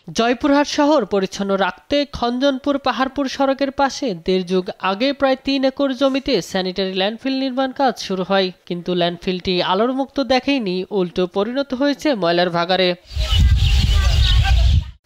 জয়পুরহাট শহর পরিচ্ছন্ন রাখতে খঞ্জনপুর পাহাড়পুর সড়কের পাশে ১.৫ যুগ আগে প্রায় ৩ একর জমিতে স্যানিটারি ল্যান্ডফিল নির্মাণ কাজ শুরু হয়, কিন্তু ল্যান্ডফিলটি আলোর মুক্ত দেখেইনি, উল্টো পরিণত হয়েছে ময়লার ভাগাড়ে।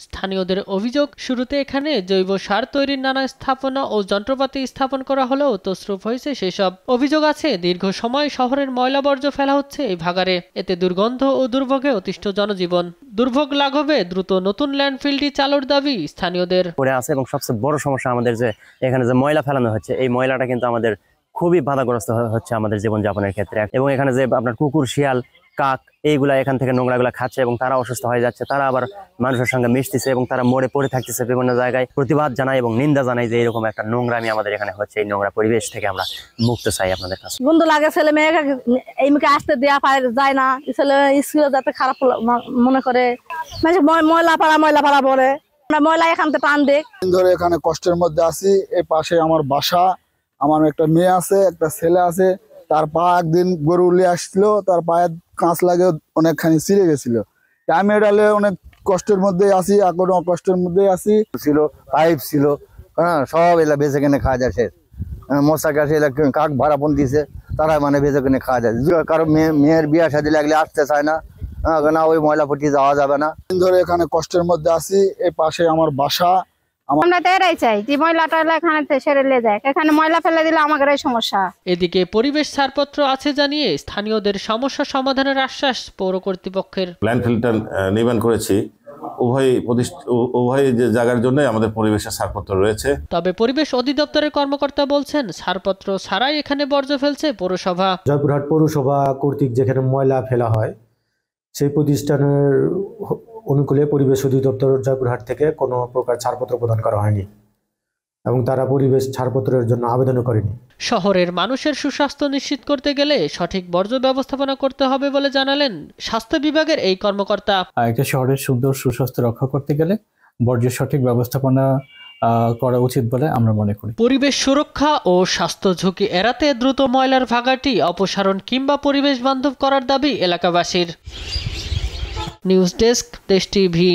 স্থানীয়দের অভিযোগ, শুরুতে এখানে জৈব সার তৈরির নানা স্থাপনা ও যন্ত্রপাতি স্থাপন করা হলেও তছরূপ হয়েছে সেসব। অভিযোগ আছে, দীর্ঘ সময় শহরের ময়লা বর্জ্য ফেলা হচ্ছে এই ভাগাড়ে। এতে দুর্গন্ধ ও দুর্ভোগে অতিষ্ঠ জনজীবন। দুর্ভোগ লাঘবে দ্রুত নতুন ল্যান্ডফিলটি চালুর দাবি স্থানীয়দের। পড়ে আছে এবং সবচেয়ে বড় সমস্যা আমাদের যে এখানে যে ময়লা ফেলানো হচ্ছে, এই ময়লাটা কিন্তু আমাদের খুবই বাধাগ্রস্ত হচ্ছে আমাদের জীবনযাপনের ক্ষেত্রে। এবং এখানে যে আপনার কুকুর, শিয়াল, কাক এইগুলা এখান থেকে নোংরাগুলা খাচ্ছে এবং তারা অসুস্থ হয়ে যাচ্ছে। তারা আবার মানুষের সঙ্গে মিশতেছে এবং তারা মরে পড়ে থাকতেছে। বিভিন্ন জায়গায় প্রতিবাদ জানাই এবং নিন্দা জানাই যে এরকম একটা নোংরামি আমাদের এখানে হচ্ছে। এই নোংরা পরিবেশ থেকে আমরা মুক্ত চাই আপনাদের কাছে। গন্ধ লাগে, ছেলে মেয়ে এই মুখে আসতে দেওয়া যায় না, ছেলে স্কুলে যাতে খারাপ মনে করে, ময়লা পাড়া পড়ে, ময়লা এখান থেকে টান দেখ ধরে এখানে কষ্টের মধ্যে আছি। এই পাশে আমার বাসা, আমার একটা মেয়ে আছে, একটা ছেলে আছে। তার পা একদিন গরু নিয়ে আসছিল, তার পায়ে কাঁচ লাগে অনেকখানি ছিঁড়ে গেছিল। আমি এটালে অনেক কষ্টের মধ্যে আছি, এখনো কষ্টের মধ্যে আছি। ছিল পাইপ ছিল, হ্যাঁ, সব এলা বেঁচে কিনে খাওয়া যায়। শেষ মশা গাছে এলা কাক ভাড়াপন দিছে, তারা মানে বেঁচে কিনে খাওয়া যায়। কারো মেয়ের বিয়া শাদী লাগলে আসতে চায় না, না ওই ময়লা পট্টি যাওয়া যাবে না। ধরে এখানে কষ্টের মধ্যে আছি। এই পাশে আমার বাসা। আমরা তো এরাই চাই যে ময়লাটা এখানে সেরে নিয়ে যায়, এখানে ময়লা ফেলে দিলে আমাদের এই সমস্যা। এদিকে পরিবেশ ছাড়পত্র আছে জানিয়ে স্থানীয়দের সমস্যা সমাধানের আশ্বাস পৌর কর্তৃপক্ষের। ল্যান্ডফিলটা নির্মাণ করেছি, উভয় জায়গার জন্য আমাদের পরিবেশের ছাড়পত্র রয়েছে। তবে পরিবেশ অধিদপ্তরের কর্মকর্তা বলছেন, ছাড়পত্র ছাড়াই এখানে বর্জ্য ফেলছে পৌরসভা। জয়পুরহাট পৌরসভা কর্তৃক যেখানে ময়লা ফেলা হয়, সেই প্রতিষ্ঠানের অনুকূলে পরিবেশ অধিদপ্তর জয়পুরহাট থেকে কোনো প্রকার ছাড়পত্র প্রদান করা হয়নি এবং তারা পরিবেশ ছাড়পত্রের জন্য আবেদনও করেনি। শহরের মানুষের সুস্বাস্থ্য নিশ্চিত করতে গেলে সঠিক বর্জ্য ব্যবস্থাপনা করতে হবে বলে জানালেন স্বাস্থ্য বিভাগের এই কর্মকর্তা। একটা শহরের সুন্দর সুস্বাস্থ্য রক্ষা করতে গেলে বর্জ্যের সঠিক ব্যবস্থাপনা করা উচিত বলে আমরা মনে করি। পরিবেশ সুরক্ষা ও স্বাস্থ্য ঝুঁকি এড়াতে দ্রুত ময়লার ভাগাড়টি অপসারণ কিংবা পরিবেশ বান্ধব করার দাবি এলাকাবাসীর। নিউজ ডেস্ক, দেশ টিভি।